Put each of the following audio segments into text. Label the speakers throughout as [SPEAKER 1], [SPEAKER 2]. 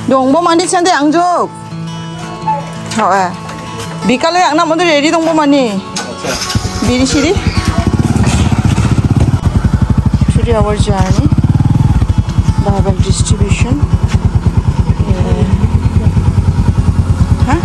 [SPEAKER 1] दंबोमानि Sunday 양족. 비칼레 양나무들 레디 दंबोमानि. 비리시리. Today our journey. Bible distribution. Huh?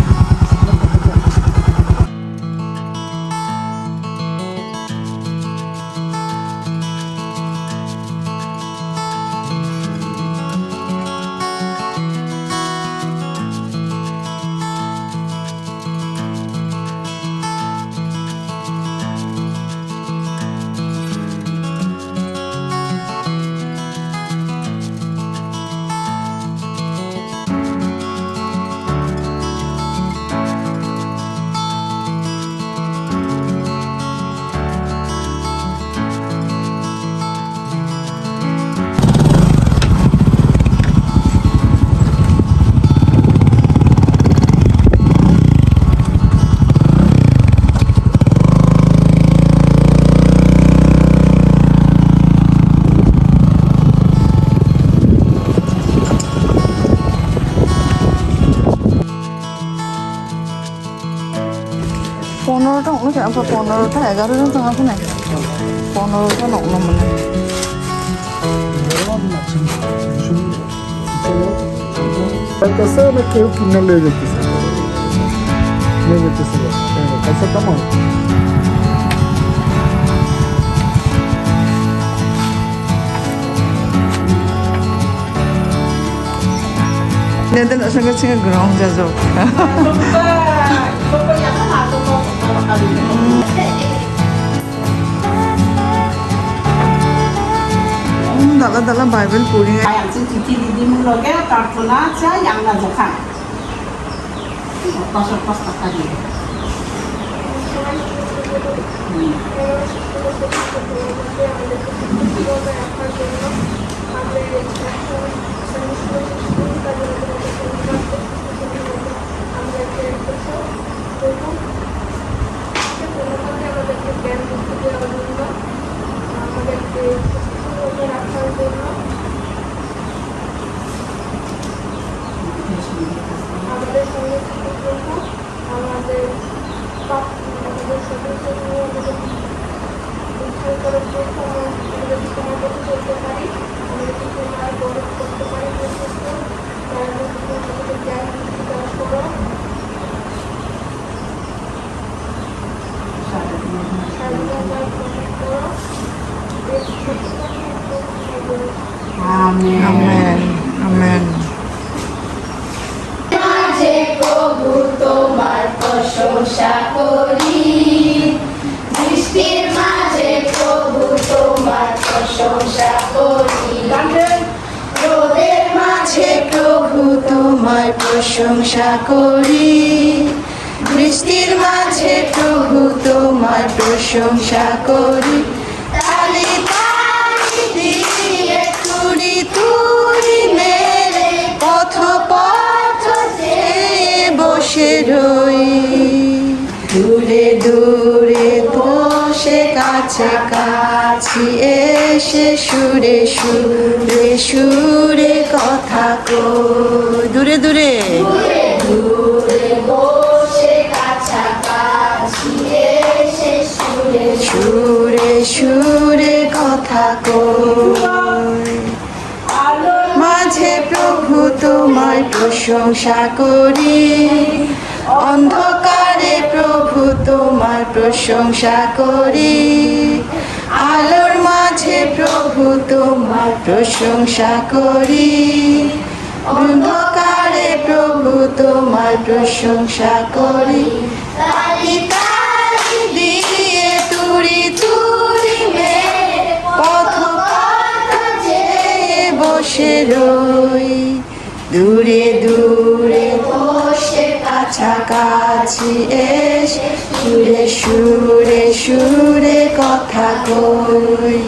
[SPEAKER 1] পনেরোটা অন্য আবার 15টা 11জন থাকা না 15টা অন্য মানে
[SPEAKER 2] Casa me creo que no le detesta. No le detesta. Casa tamo.
[SPEAKER 1] 내들 어서가 지금 그런 자죠. 달라 바이블 পড়ি
[SPEAKER 3] আয়াজি চিঠি দিদি লগে প্রার্থনা চা ইয়াংনা জখা পাঁচশো পাঁচ টাকা দিয়ে Amen.
[SPEAKER 1] Amen. Amen.
[SPEAKER 4] মাঝে প্রভু তোমার প্রশংসা করি বৃষ্টির মাঝে প্রভু তোমার প্রশংসা করি রোদের মাঝে প্রভু তোমার প্রশংসা করি বৃষ্টির মাঝে প্রভু তোমার প্রশংসা করি তালি তালি দিয়ে তুড়ি তুড়ি মেরে পথ পথ বসে রই দূরে দূরে বসে কাছে কাছি এসে সুরে সুরে সুরে কথা কই
[SPEAKER 1] দূরে দূরে
[SPEAKER 4] দূরে দূরে বসে কাছাকাছি এসে সুরে সুরে সুরে কথা কই মাঝে প্রভু তোমার প্রশংসা করি অন্ধকারে প্রভু তোমার প্রশংসা করি আলোর মাঝে প্রভু তোমার প্রশংসা করি অন্ধকারে প্রভু তোমার প্রশংসা করি তালি তালি দিয়ে তুড়ি তুড়ি মেরে পথ পথ যেয়ে বসে রই দূরে দূরে বসে কাছাকাছি এসে সুরে সুরে সুরে কথা কই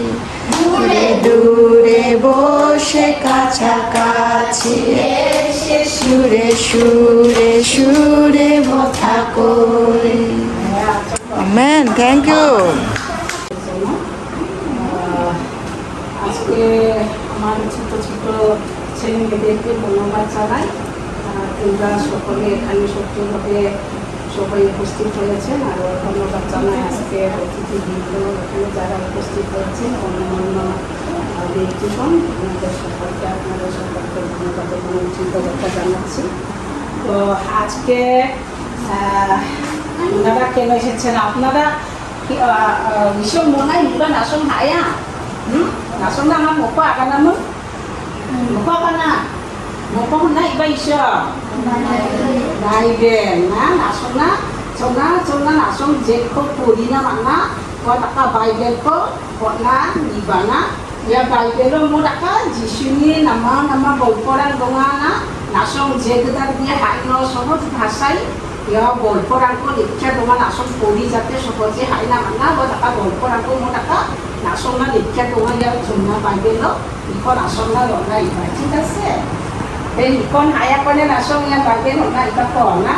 [SPEAKER 4] দূরে দূরে বসে কাছাকাছি এসে সুরে সুরে সুরে কথা কই
[SPEAKER 1] Amen. Thank you.
[SPEAKER 3] আজকে আমার ছোট ছোট ছেলে মেয়েদেরকে ধন্যবাদ জানাই। তোমরা সকলে এখানে সত্যিভাবে সবাই উপস্থিত হয়েছেন, আরও ধন্যবাদ জানাই আজকে অতিথিবৃন্দ এখানে যারা উপস্থিত হয়েছেন, অন্যান্য ব্যক্তিগণ, আপনাদের সকলকে ধন্যবাদ এবং কৃতজ্ঞতা জানাচ্ছি। তো আজকে ওনারা কেন এসেছেন, আপনারা ভীষণ মনে হয় ইবা নাসং হায়া নাসং না আমার মকো আগানামো মকো আগানা মকো না ইবা ইসো নাইবেন না নাসং না চনা চনা নাসং জেখো পড়ি না মানা টাকা বাইবেলखौ hotna ibana ya baibelo mo daka jisuni nama bolporan dongana nasong jegdar dia haino সহজ ভাষায় ya bolporanko লিখা দোমা নাসং পড়ি যাতে সহজে হাইনা মানা বা টাকা bolporanko mo daka nasong না লিখা দোমা ya চনা বাইবেলো ইকো নাসং না লনা ইবা ঠিক আছে এই ইকন হায়া কোনে নাসং ya বাইবেল হনা ইবা কোনা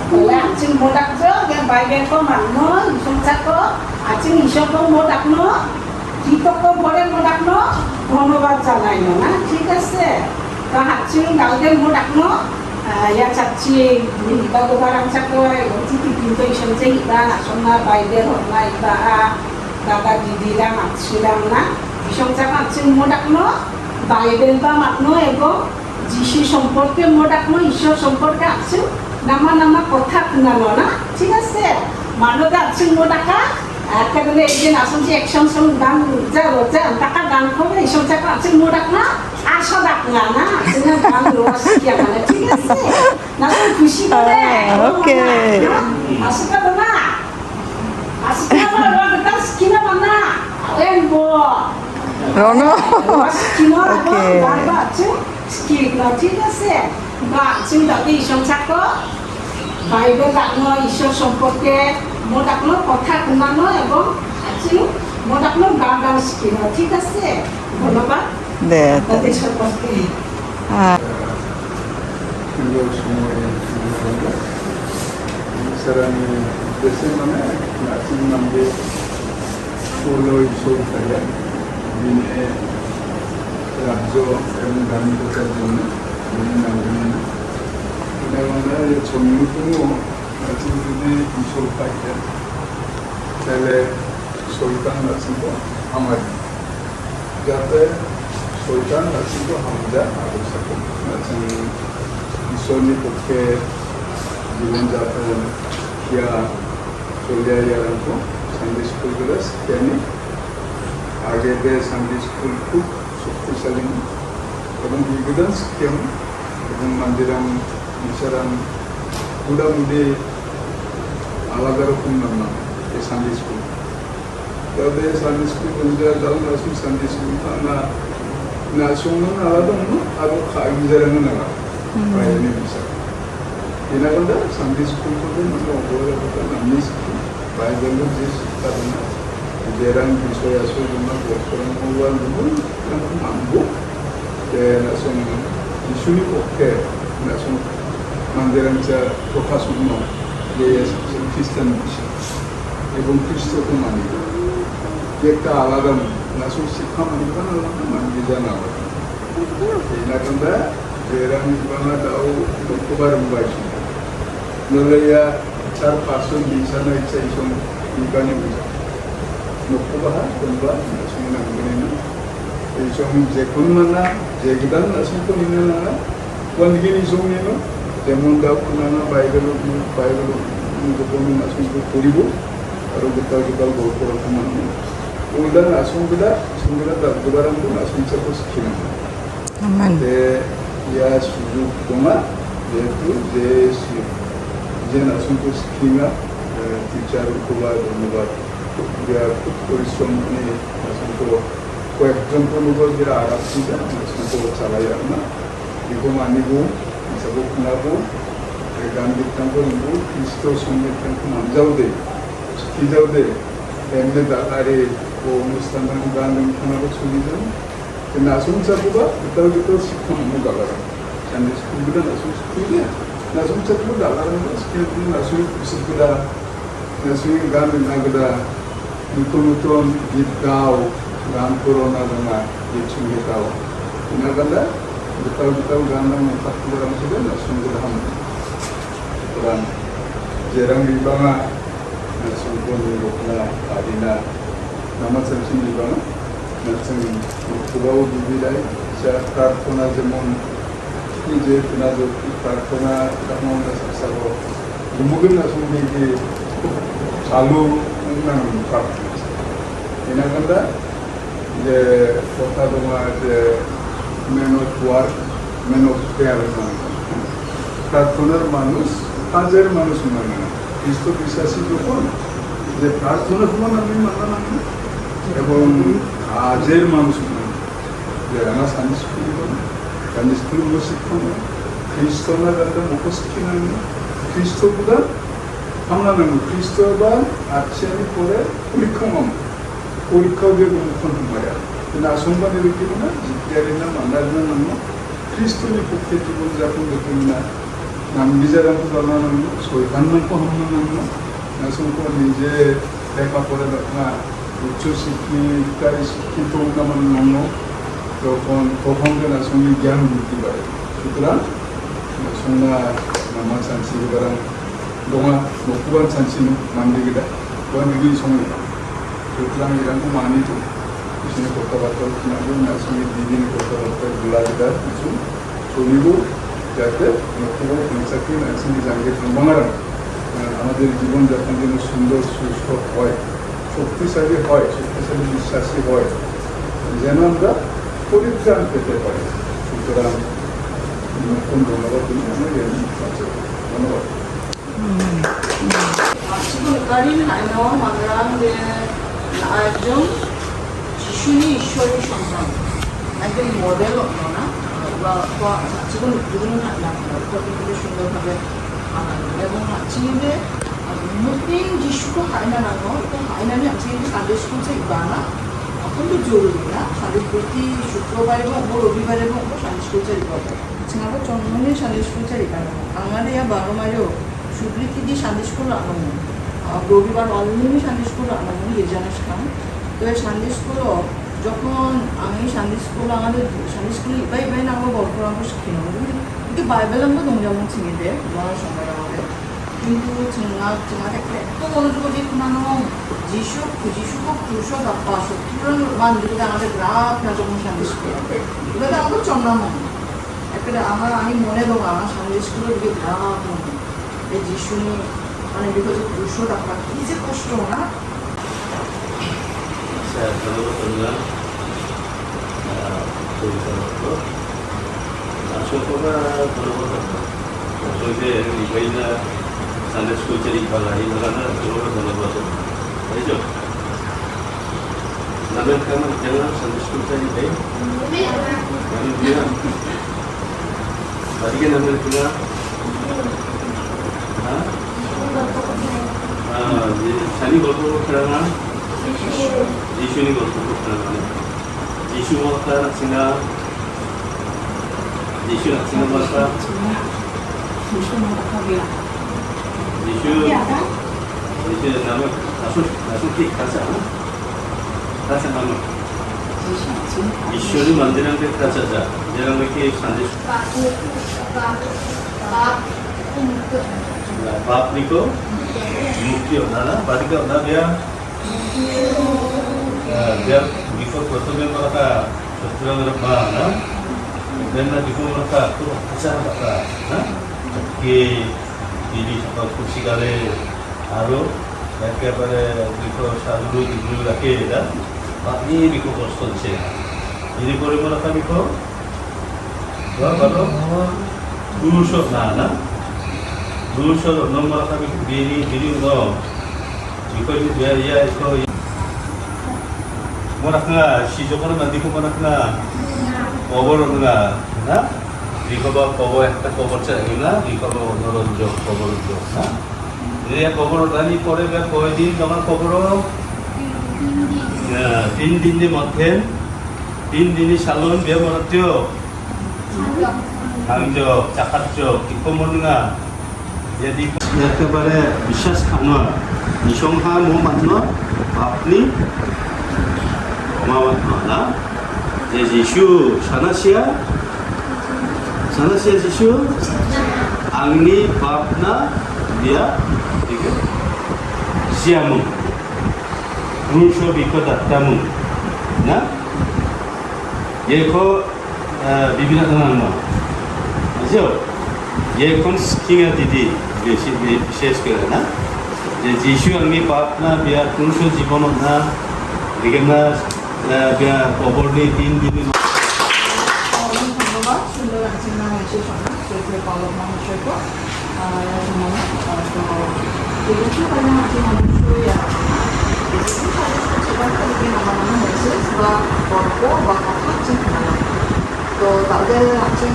[SPEAKER 3] বলে Aching mo dakjo ya বাইবেলko manno সংসারko Aching ইসবko mo dakno কৃতজ্ঞ বলে mo dakno ধন্যবাদ জানাইনো না ঠিক আছে তো আচিং গালগে mo dakno ya চাচ্ছি ইবা গোবারাং চাকয় অতিথি কিন্তু ইসনছে ইবা নাসংনা বাইবেল হনা ইবা দাদা দিদিরা মাতছিলাম না ইসংচাক আচিং mo dakno বাইবেল বা মাতনো এবং যিশু সম্পর্কে mo dakno ঈশ্বর সম্পর্কে আচিং নামা কথা শুনানো না ঠিক আছে মানুষটা আচিং mo daka একেবারে এই যে নাসংছি একশন সং গান যা টাকা গান করবে এই সংসার আচিং mo dakna আশা ডাকনা না আচিং গান রস কি মানে ঠিক আছে নাসং খুশি করে
[SPEAKER 1] ওকে
[SPEAKER 3] আসকা না আসকা না রটা স্কিনা বানা এন বো
[SPEAKER 1] রনো
[SPEAKER 3] স্কিনা
[SPEAKER 1] ওকে
[SPEAKER 3] বাবা আচিং স্কিনা ঠিক আছে বা আচিং দাদি সংসারকো বাইবেল ডাকনো ঈশ্বর সম্পর্কে mo dakno কথা শুনানো এবং আচিং mo dakno গান শিখিনো ঠিক আছে ধন্যবাদ
[SPEAKER 1] দে
[SPEAKER 3] তাদের সম্পর্কে
[SPEAKER 2] কিন্তু সময় 사람이 됐으면은 아침 남게 홀로 이소를 타야 민의 라조 그런 다른 것까지는 우리 남기는 그다음에 정무도 아침에 이소를 타야 তাহলে শৈতান নাচিব আমার যাতে শৈতান নাচিব হামজা আবশ্যক নাচেন ঈশ্বরের পক্ষে জীবনযাপন কিয়া চলিয়া ইয়ারকো সানডে স্কুলগুলো শিখেনি আগে সানডে স্কুল খুব শক্তিশালী এবং বিবিধন শিখেন এবং মন্দিরাম মিশরাম মোটামুটি আলাদা রকম নাম এই সানডে স্কুল তবে সানডে স্কুল বলতে যাও নাসুম সানডে স্কুল না শুনুন আলাদা আরো খাইজারানো না বাইরে মিশা 이나간다 산디 스쿨도 너무 오버라고 남미스 바이블로 지스타나 제랑 비소야 소리만 그런 공부한 건 그냥 안고 나선 이슈니 오케 나선 만데랑자 토카스노 예스 크리스찬 এবং খ্রিস্টকে মানি একটা আলাদা নাসুন শিক্ষা মানি আলাদা মানি জানা ইনাকান্দা 제랑 이방아 다오 녹고바름 바이시 놀래야 잘 파손 비사나 있자 이송 이방에 보자 녹고바하 돈바 나중에 남기는 이송 제군만나 제기단 나중에 있는 원기니 이송에는 대문다 군나나 바이블로 무조건 나중에 버리고 바로 그따기다 고코라 그만고 오다 나중에다 중간에 다그바람도 나중에 잡고 시키는
[SPEAKER 1] 아멘
[SPEAKER 2] या सुजुग दोंगा जेतु जे नासुंखौ सिखिना टिचार कोबा धन्यबाद या परिश्रमनि नासुंखौ कয়েকজনকে লোক যারা আরাপছিলা নাসুंखौ চালাইয়ানা बेखौ मानिगौ हिसाबखौ खोनागौ गान बिथांखौ नंगौ ख्रिस्ट संगीतखौ मानजावदे सिखिजावदे एमने दाखारि অনুষ্ঠান গান खोनागौ सोलिदों 나중 잡고가 그때부터 시커먼 나가라. 근데 스쿨보다 나중 스쿨이야. 나중 잡고 나가는 거 스쿨이 나중 비슷하다. 나중에 가면 나가다 누구누구 깃가오 람 코로나가 예측했다고. 나가다
[SPEAKER 5] betul-betul gandang empat orang sudah langsung berham. Orang jarang di bawah langsung pun bukanlah adina nama sensi di bawah langsung pulau di bidai saya prarthana যেমন যে পেনাজো প্রার্থনা তখন সব mungkin langsung di salu nang prarthana. Ini kanda je kota rumah je men of work, men of prayer প্রার্থনার মানুষ কাজের মানুষ মানে না খ্রিস্ট বিশ্বাসী যখন যে প্রার্থনা সমান আমি মানলাম এবং কাজের মানুষ মানে যে আমার সান্ডে স্কুল শিক্ষণ খ্রিস্টরা যাতে মুখস্থি নাম খ্রিস্টগুলা আমরা নাম খ্রিস্ট বা আচ্ছানি করে পরীক্ষাও যে মুখন হয় কিন্তু আশঙ্কা নিরীক্ষিত না জিজ্ঞাসী নাম আন্দাজ নাম খ্রিস্টনি পক্ষে জীবনযাপন দেখুন না নাম বিজারাম জানানো সৈকান্নক হামনানো নাসংক নিজে লেখাপড়া না উচ্চশিক্ষিত নামান নন্য তখন নাসংনি জ্ঞান বৃদ্ধি পায় সুতরাং নাসংনা নামা সানসি বারাং দঙা নকুবান সানসি মানদিগিদা ওয়ানদিগি সময় সুতরাং এরকম মানিত কিছু কথাবার্তা শোনাবো নাসংনি দিদিনি কথাবার্তা গুলাগিদা কিছু চলিব যাতে নতুন হিংসাকে নাসিনি জাঙ্গে থামবাঙারা আমাদের জীবনযাপন যেন সুন্দর সুস্থ হয় শক্তিশালী হয় শক্তিশালী বিশ্বাসী হয় যেন আমরা পরিত্রাণ পেতে পারি সুতরাং নতুন ধন্যবাদ তুমি আমরা ধন্যবাদ
[SPEAKER 3] 지금까지는 나와 만나는 아주 지순이 ঈশ্বরের সন্তান একজন মডেল না বা জীবন জীবনের কতগুলো সুন্দরভাবে আনানো এবং আজকে নতুন যিশুকে হাইনানো তো হাইনানি আজকে সানডে স্কুল থেকে বানা অত্যন্ত জরুরি না সানডে প্রতি শুক্রবার এবং রবিবার এবং সানডে স্কুল চালিয়ে পাবো 지나고 전문의 산대 스쿨 짜리가요. 강아리야 바로마요. সুবৃত্তি সানডে স্কুল আনানো রবিবার অলরেডি সানডে স্কুল আনানো 예전에 시간 তো সানডে স্কুল যখন আমি সানডে স্কুল আমাদের সানডে স্কুলে 이바이 나고 বলকরা고 시키는 이게 바이블한거 동작은 칭이데 뭐하는 সময় আমাদের কিন্তু 정말 또 어느 정도 있구나는 지슈 그 지슈고 부셔 나빠 그런 만들고 나한테 그라프나 좀 সানডে স্কুল 그래서 아무 정나무 একটা আমার আমি মনে দোগা সানডে স্কুলে দিকে গ্রাফ এই যিশুনি মানে বিকজ দুশো টাকা কি যে কষ্ট না
[SPEAKER 6] সানডে স্কুল চারি ভালো ধন্যবাদ তাইছো নামের কেমন যেমন সানডে স্কুল চারি ভাই বাড়িকে নামের কিনা সানি গল্প খেলা যিশুনি গল্প খেলা যিশু মাতা নাচিনা যিশু নাচিনা মাতা যিশু নামে আসুন ঠিক কাছে কাছে নাম ঈশ্বরী মন্দিরাকে কাছে যা যেরকম কি সন্দেশ पाप निको मुक्ति होना ना बाकी का होना biar before pertemuan mereka pertemuan mereka na dan before mereka tu acara mereka na ke ini sebab kursi kale aro ekebaরে before সাধু দিগুলো রাখে না বাকি before কষ্ট হচ্ছে ini পরে mereka before baru দুশো না দুশো নম্বর kami diri no because dia itu morakna si jokona nanti ko morakna cover na na dikoba cover একটা cover চাই না dikoba নরঞ্জক cover না এই cover রানি পরে বে কয়দিন তোমার cover 3 দিনের মধ্যে 3 দিনই সালন বে মরত্য 강적, 자카적, 기쁨문가 jadi একেবারে বিশ্বাস খানো নিশংহা মো মাত্র আপনি অমাবাত না যে যিশু সানাসিয়া Sanasya Jishu, Angni Bapna dia, tiga, Siamu, Rusho Biko Dattamu, na, ये को बिबिना तनांगमा, जो ये कौन स्किंग दीदी विशेष कर ना, ये जीशु अंगी पापना बिया तुमसे जीवन ना, दिखना बिया कोबोर्डी 3 दिन
[SPEAKER 1] ধন্যবাদ সুন্দর আলোচনা হয়েছে সেগুলো পালক মানুষের যেহেতু কারণ আছে মানুষই সেটা থেকে নামানো হয়েছে বা গল্প বা কথা চিন্তা তো তাদের আছে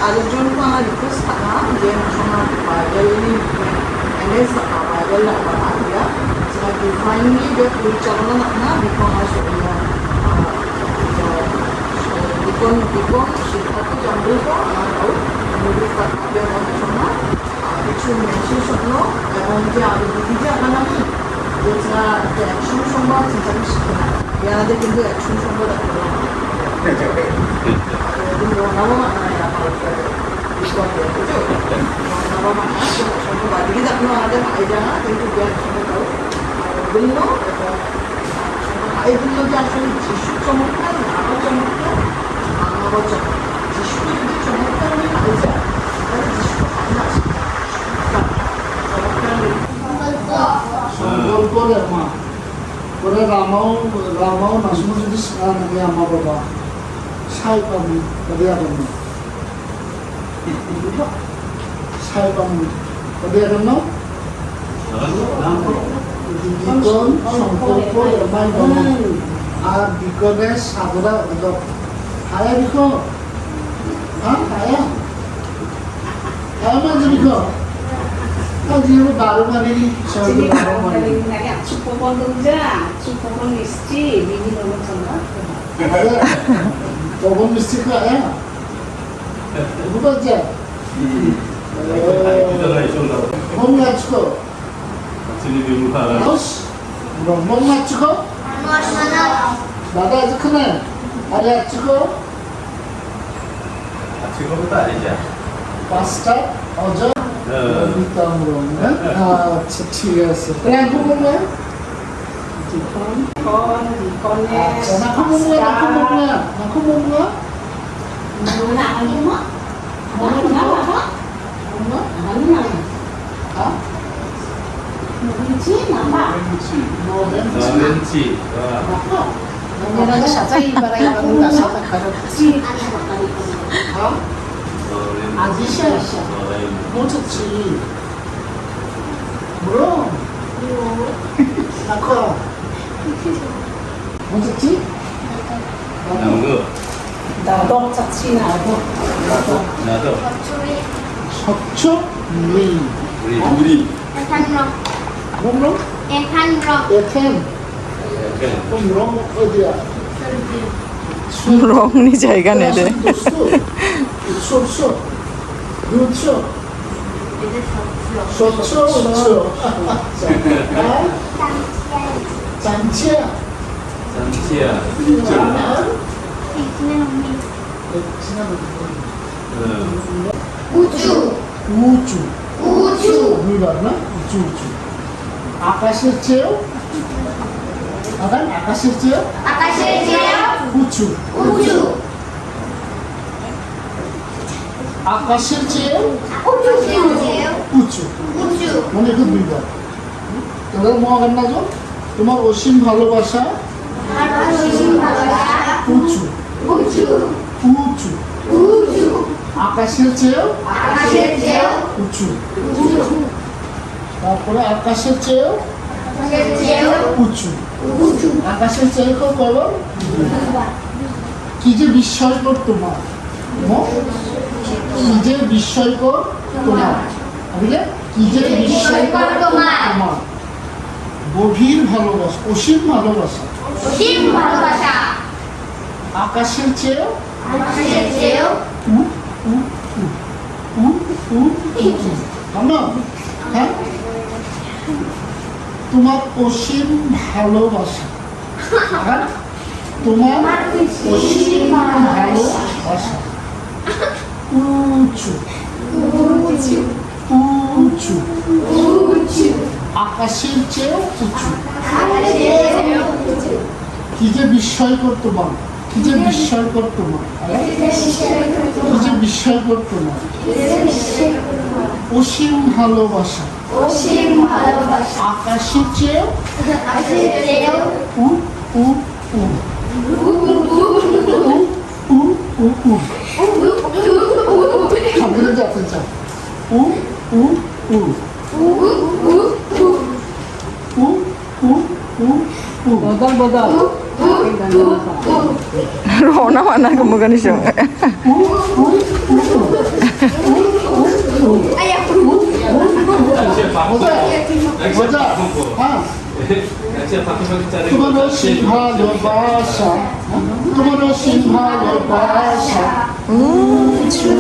[SPEAKER 1] আরেকজনকে আমার রিকোয়েস্ট থাকা যে আমার Bible MS Bible dia divinely dia puricakan anak bikon aslinya bikon siapa tu jambil ko anak tahu kemudian kata dia orang sana itu mention sono yang dia ada di dia kan lagi dia action somba cinta sikit dia ada কিন্তু action somba tak ada itu nama mana ya bikon dia itu nama mana somba bagi tak pernah ada aja কিন্তু dia somba tahu belum এগুলো যে আসলে যিশু চমৎকার নামও চমৎকার আমারও চমৎকার যিশু যদি চমৎকার হয়ে হয়ে যায় তাহলে যিশু
[SPEAKER 2] সংকল্পরে মা ওরে রামাও নাসমো যদি নাকি আমা বাবা সাই পাবো কদিয়া পাবো সাই পাবো কদিয়া পাবো বিকন সংকল্প এমাই বলে আর বিকনে সাগরা হায়া বিক হ্যাঁ হায়া হায়া মাঝে বিক যেহেতু 12 মারি
[SPEAKER 3] Jadi kalau dari nanya cukup pondok cukup mesti bini nomor sana.
[SPEAKER 2] হায়া কখন মিষ্টি খায় বুঝতে
[SPEAKER 6] kita lagi contoh,
[SPEAKER 2] মন নাচকো
[SPEAKER 6] sini di muka lah.
[SPEAKER 2] House মন নাচকো দাদা যেখানে আরে আচকো
[SPEAKER 6] Cikgu kita aja.
[SPEAKER 2] পাঁচটা অজয় বিতামরম আচ্ছা ঠিক আছে রাখবো বলবে
[SPEAKER 3] Dikonnya
[SPEAKER 2] আচ্ছা নাকু বলবে নাকু বলবে
[SPEAKER 3] Mana lagi mak? Mana apa? Mana?
[SPEAKER 2] হ্যাঁ
[SPEAKER 3] Kunci nama?
[SPEAKER 6] Benci.
[SPEAKER 1] ওনারা সাথে এবারে ওনারা সাথে খারাপ
[SPEAKER 3] Si anak kali.
[SPEAKER 2] হ্যাঁ 아기샤 못했지 물론 나커 못했지
[SPEAKER 6] Nanggu,
[SPEAKER 3] Dadok saksi nado.
[SPEAKER 6] nado,
[SPEAKER 2] 석초 미
[SPEAKER 6] uri,
[SPEAKER 2] 뭐로 에텐 그럼 어디야
[SPEAKER 4] রংনি জায়গা নেই
[SPEAKER 2] 소소 누초 소초 우초 장치야
[SPEAKER 6] Santia,
[SPEAKER 2] 우주 물봤나? 우주 아까실 제요? 아까실 제요? 우주 আকাশের চেয়ে উঁচু মানে একটু দুইবার তোদের মহাকার না তোমার অসীম ভালোবাসা উঁচু উঁচু আকাশের চেয়েও উঁচু তারপরে আকাশের চেয়েও উঁচু আকাশের চেয়ে করো কি যে বিস্ময়কর তোমার কি যে বিস্ময়কর তোমার বুঝলে কি যে বিস্ময়কর তোমার গভীর ভালোবাসা অসীম ভালোবাসা আকাশের চেয়েও আমরা হ্যাঁ তোমার অসীম ভালোবাসা তোমার অসীম ভালোবাসা আকাশের চেয়েও উঁচু। কি যে বিস্ময়কর তোমার, কি যে বিস্ময়কর তোমার, কি যে বিস্ময়কর তোমার অসীম ভালোবাসা। আকাশের চেয়েও উ উ উ উ উ উ সামনে যাতে চাও উ উ উ উ উ উ উ
[SPEAKER 1] Rona mana kemudian isu.
[SPEAKER 2] মজা হ্যাঁ তোমার অসীম ভালোবাসা, তোমার অসীম ভালোবাসা
[SPEAKER 4] উঁচু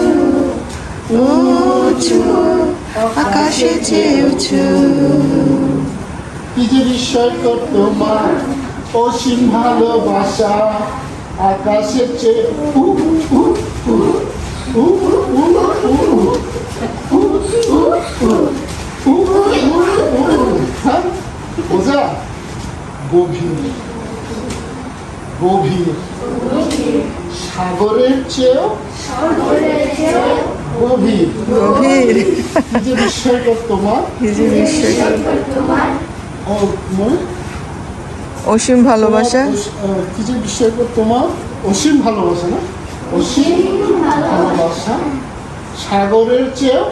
[SPEAKER 4] উঁচু আকাশে চেয়ে উঁচু।
[SPEAKER 2] কি যে বিস্ময়কর তোমার অসীম ভালোবাসা, আকাশের চেয়ে উ উ উ উ উ বোঝা গভীর গভীর সাগরের চেয়েও গভীর
[SPEAKER 1] Gobir.
[SPEAKER 2] কি যে বিস্ময়কর তোমার
[SPEAKER 1] Hizi bisyay. Oshim bhalobasha.
[SPEAKER 2] কি যে বিস্ময়কর তোমার অসীম ভালোবাসা না, অসীম ভালোবাসা সাগরের চেয়েও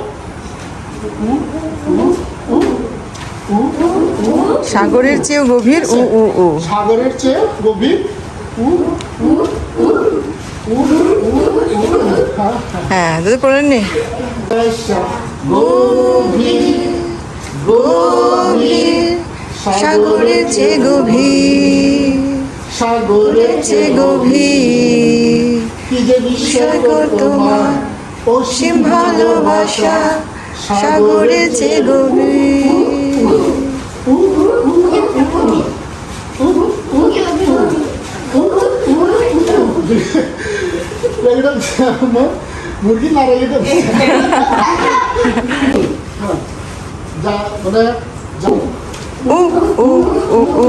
[SPEAKER 1] সাগরের চেয়েও গভীর উ উ উ।
[SPEAKER 2] সাগরের চেয়ে গভীর উ উ উ উ
[SPEAKER 1] হ্যাঁ যদি পড়েননি
[SPEAKER 2] গভীর
[SPEAKER 4] গভীর সাগরের চেয়ে গভীর,
[SPEAKER 2] সাগরের
[SPEAKER 4] চেয়ে গভীর
[SPEAKER 2] কি যে বিস্ময়কর তোমার
[SPEAKER 4] অসীম ভালোবাসা সাগরের চেয়ে গভীর।
[SPEAKER 2] মুরগি না রেগে যা মানে
[SPEAKER 1] উ উ উ উ।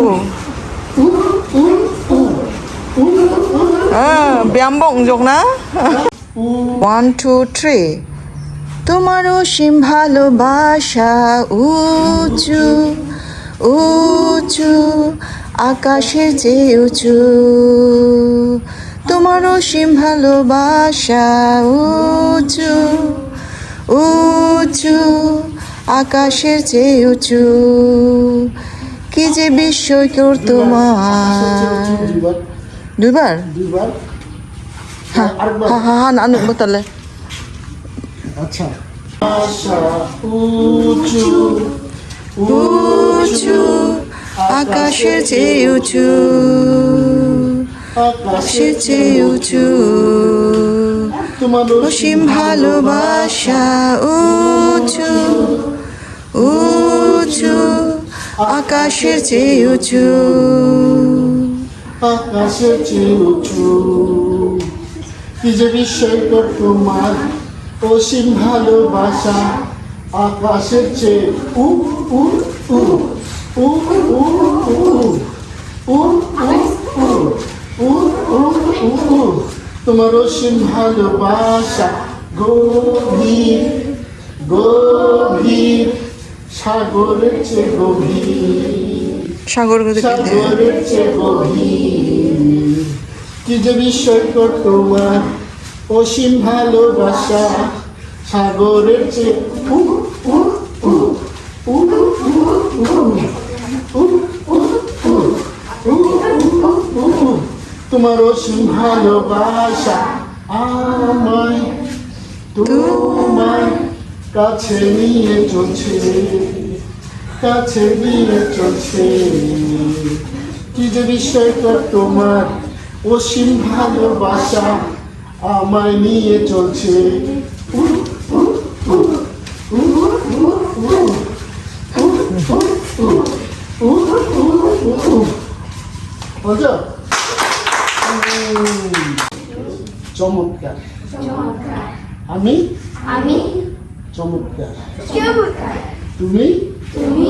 [SPEAKER 1] ব্যায়াম যোগ না 1 2 3 তোমার অসীম ভালোবাসা উঁচু উঁচু আকাশের চেয়ে উঁচু। তোমার অসীম ভালোবাসা উঁচু উঁচু আকাশের চেয়ে উঁচু। কি যে বিস্ময়কর তোমার। দুইবার
[SPEAKER 2] দুইবার
[SPEAKER 1] হ্যাঁ হ্যাঁ হ্যাঁ না বতালে
[SPEAKER 2] আচ্ছা আশা উঁচু
[SPEAKER 4] উঁচু আকাশের চেয়ে উঁচু আকাশের চেয়ে উঁচু।
[SPEAKER 2] তোমার
[SPEAKER 4] অসীম ভালোবাসা উঁচু উঁচু আকাশের চেয়ে উঁচু।
[SPEAKER 2] আকাশের চেয়ে উঁচু। কি যে বিস্ময়কর তোমার অসীম ভালোবাসা, আকাশের চেয়ে উ উ উ উ উ উ উ উ উ উ উ তোমার অসীম ভালোবাসা গভীর গভীর সাগরের চেয়ে গভীর,
[SPEAKER 1] সাগর
[SPEAKER 2] সাগরের চেয়ে গভীর। কি যে বিস্ময়কর তোমার অসীম ভালোবাসা, সাগরের চেয়ে উ উ উ উ উ উ তোমার অসীম ভালোবাসা আমায় তোমার কাছে নিয়ে চলছে, কাছে নিয়ে চলছে। কি যে বিস্ময়কর তোমার অসীম ভালোবাসা আমায় নিয়ে চলছে। চমৎকার আমি
[SPEAKER 7] আমি
[SPEAKER 2] চমৎকার
[SPEAKER 7] চমৎকার
[SPEAKER 2] তুমি
[SPEAKER 7] তুমি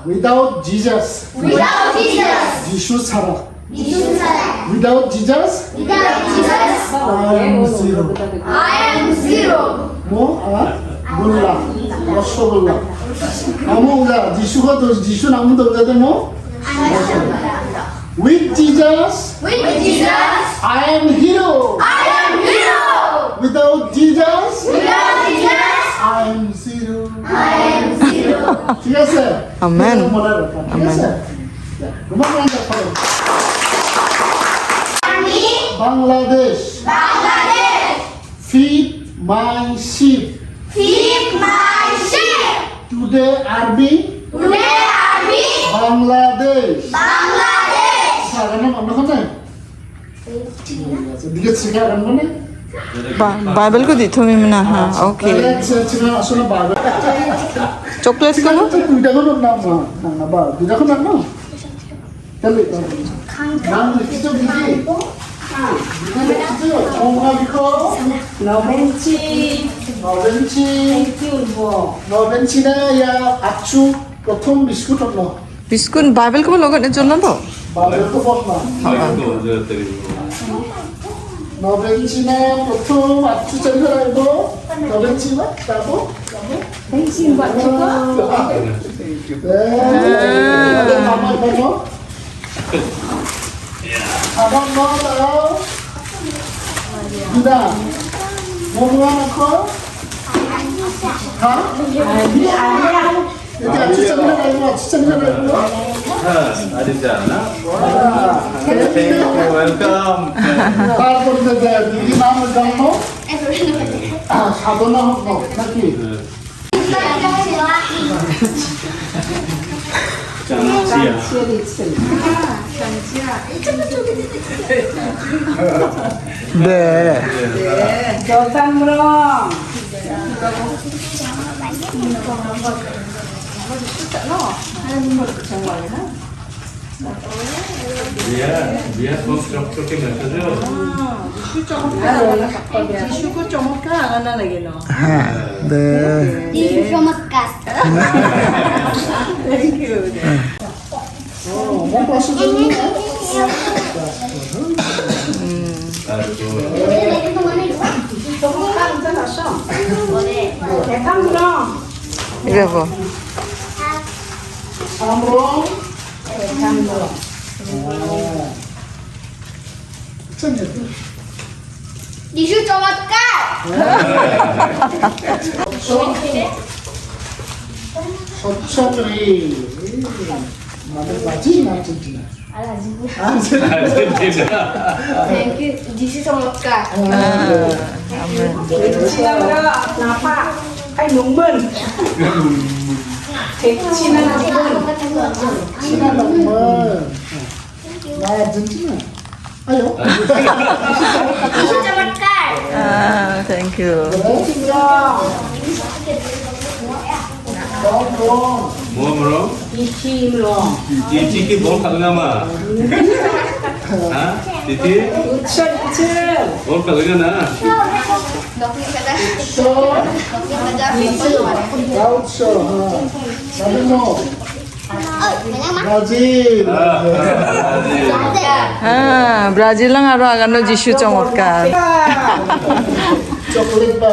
[SPEAKER 2] Without Jesus.
[SPEAKER 7] Without Jesus.
[SPEAKER 2] যিশু ছাড়া।
[SPEAKER 7] Jesus said,
[SPEAKER 2] Without Jesus,
[SPEAKER 7] without Jesus,
[SPEAKER 2] I am zero.
[SPEAKER 7] I am zero.
[SPEAKER 2] Mo গোল্লা রসগোল্লা আমো উদা যিশুকে তো যিশু নাম তো উদাতে মো With Jesus,
[SPEAKER 7] With Jesus,
[SPEAKER 2] I am hero.
[SPEAKER 7] I am hero.
[SPEAKER 2] Without Jesus,
[SPEAKER 7] Without Jesus,
[SPEAKER 2] I am zero.
[SPEAKER 7] I am zero.
[SPEAKER 2] ঠিক আছে?
[SPEAKER 4] Amen.
[SPEAKER 2] এটা মনে রাখবেন, ঠিক আছে? তোমার নাম লেখো।
[SPEAKER 7] Army,
[SPEAKER 2] Bangladesh,
[SPEAKER 7] Bangladesh,
[SPEAKER 2] feed my sheep.
[SPEAKER 7] feed my sheep.
[SPEAKER 2] Today Army,
[SPEAKER 7] Today Army,
[SPEAKER 2] Bangladesh.
[SPEAKER 7] Bangladesh.
[SPEAKER 2] সারানো মনে হয়? ঠিক আছে। দিকে শিখা মানে?
[SPEAKER 4] बाइबल को दी थो मिमना हाँ ओके
[SPEAKER 2] 지금 আসলে বাবা
[SPEAKER 4] चॉकलेट को नो
[SPEAKER 2] দুইটা কোন নাম না না বা দুইটা কোন নাম না তাহলে নাম লিখিছো দিদি লিখিছো 뭔가 লিখো
[SPEAKER 3] 너벤치
[SPEAKER 2] নভেঞ্চি
[SPEAKER 3] 큐보
[SPEAKER 2] নভেঞ্চি나 야 আচু প্রথম বিস্কুট হল
[SPEAKER 4] बिस्कुट बाइबल को लोगों ने चलना तो
[SPEAKER 2] বাবার তো বল না
[SPEAKER 6] 마이크도 먼저 드리고.
[SPEAKER 2] নভেঞ্চি나 প্রথম আচু চাইলে রাখব নভেঞ্চি나 তারপর
[SPEAKER 3] 벤치 맞추고
[SPEAKER 2] আমার বাবা আবার নাও দিদা মমুয়া রাখো হ্যাঁ এটা আচু চাইলে রাখবো আচু চাইলে রাখবো
[SPEAKER 6] 아리지 않나? 웰컴.
[SPEAKER 2] তারপর দিদি নাম জানো সাধনা হোক নাকি
[SPEAKER 6] 짱치야.
[SPEAKER 3] 치어리츠
[SPEAKER 4] 네
[SPEAKER 3] 저산무랑
[SPEAKER 6] 미야 꼭 저렇게 마셔줘.
[SPEAKER 1] 지슈고 쪼먹까 안 하나게 너.
[SPEAKER 4] 네
[SPEAKER 7] This is from a cat.
[SPEAKER 1] 땡큐.
[SPEAKER 2] 먹고 왔어
[SPEAKER 6] 아이고.
[SPEAKER 3] 대탕무랑
[SPEAKER 4] 이거 뭐
[SPEAKER 2] 삼으로
[SPEAKER 7] This is from a cat.
[SPEAKER 2] 서천리 나도 맞지 나 진짜
[SPEAKER 7] Thank you. This is from a cat.
[SPEAKER 3] 치나무랑 나파 hay 치나무는
[SPEAKER 2] 친한 엄마 나 진짜 아유
[SPEAKER 7] This is from a cat.
[SPEAKER 4] 아 땡큐
[SPEAKER 2] 너너
[SPEAKER 6] 뭐므로?
[SPEAKER 3] 이치무랑
[SPEAKER 6] 이 치킨 뭘 가능하마? 아? 티티?
[SPEAKER 3] 우철이츠
[SPEAKER 6] 뭘 가능하나?
[SPEAKER 2] 셔 라우처 나도 뭐 브라질
[SPEAKER 4] 아 브라질 lang aro agano 지슈 চমৎকার
[SPEAKER 2] 초콜릿 바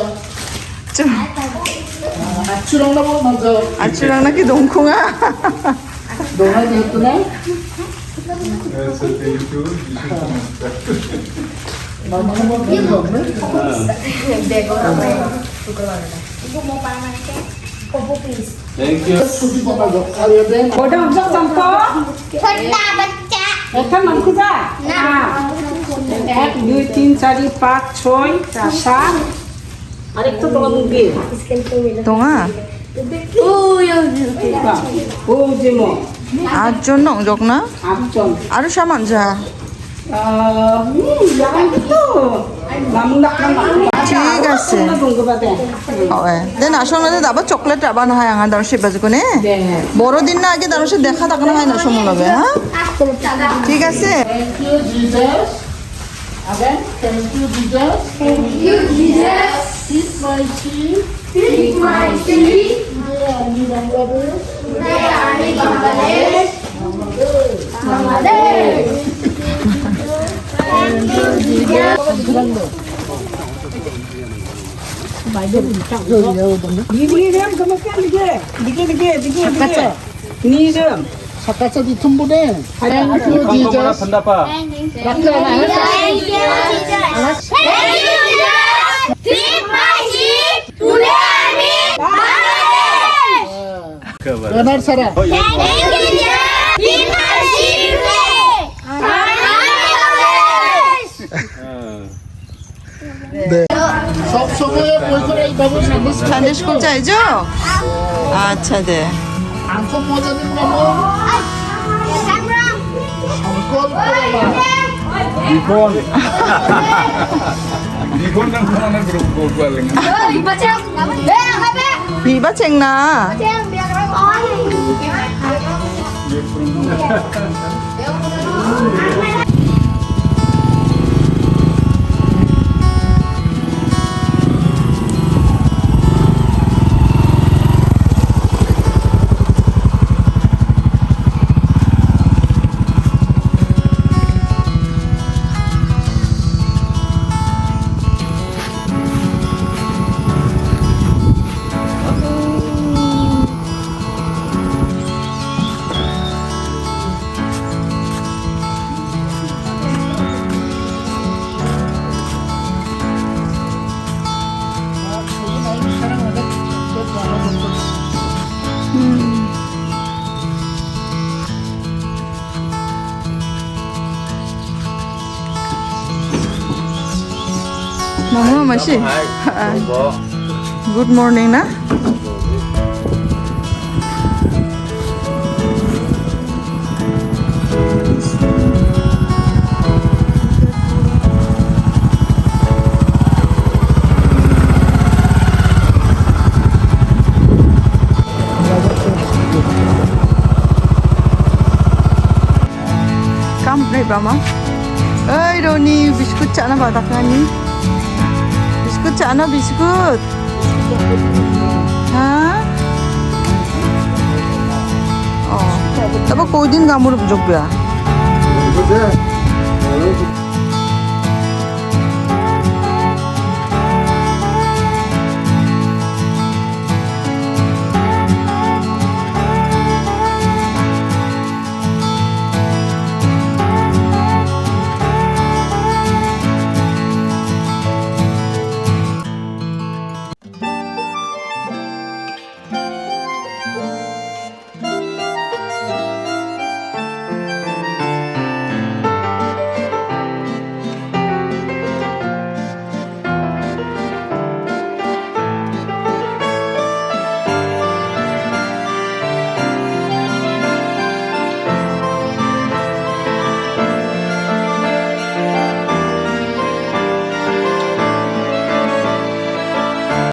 [SPEAKER 2] 아추랑 나뭐 먼저
[SPEAKER 4] 아추랑 나কি 동콩아
[SPEAKER 2] 너가 했구나
[SPEAKER 5] 그래서 땡큐
[SPEAKER 2] 마마는 뭐 그런 거 없네
[SPEAKER 6] 땡큐.
[SPEAKER 2] 수비 번호가 가야 돼
[SPEAKER 3] 보டம் 점퍼
[SPEAKER 7] छोटा बच्चा
[SPEAKER 3] 대탕 많구자 하나 এক দুই তিন চারি পাঁচ ছয় সাত আরেকটু তোমার মুখে
[SPEAKER 4] 동아
[SPEAKER 3] 오 যেমন
[SPEAKER 4] 아전 정적나
[SPEAKER 3] আটজন
[SPEAKER 4] 아루 샤만 자
[SPEAKER 3] jangan gitu namun nak
[SPEAKER 4] ঠিক আছে
[SPEAKER 3] tunggu pada
[SPEAKER 4] হয় দেন আসল মধ্যে দাবা চকলেট আবার হয় আঙা দারশে বাজকনে বড়দিন না আগে দারশে দেখা থাকনা হয় না সমলবে হ্যাঁ ঠিক আছে
[SPEAKER 2] Thank you Jesus again thank you Jesus
[SPEAKER 7] Thank you, Jesus.
[SPEAKER 2] feed my my seat.
[SPEAKER 7] Take my seat.
[SPEAKER 2] Today Army Bangladesh.
[SPEAKER 7] Today Army Bangladesh. Bangladesh. Thank you, teacher.
[SPEAKER 2] Sakasa ditumbude. Thank you, Jesus.
[SPEAKER 6] Pendapat.
[SPEAKER 7] Thank you, teacher. Thank you, teacher. Take my seat. Today Army Bangladesh.
[SPEAKER 2] Benar, Sarah.
[SPEAKER 7] Thank you, teacher. Take my seat today. Bangladesh.
[SPEAKER 2] সব সময় বই করে এইভাবে
[SPEAKER 4] Sunday school চাইছো আচ্ছা দে
[SPEAKER 2] uncle মজা দিন বাবু সংকল্প
[SPEAKER 5] Dipon. Dipon nang mana grup global ini.
[SPEAKER 4] 비바 챙나 Mama masih good morning na Kam nih Mama Roni biskut cana badak ni biscuit चाहना बिस्कुट हाँ तब कोई दिन कामर जोग बिया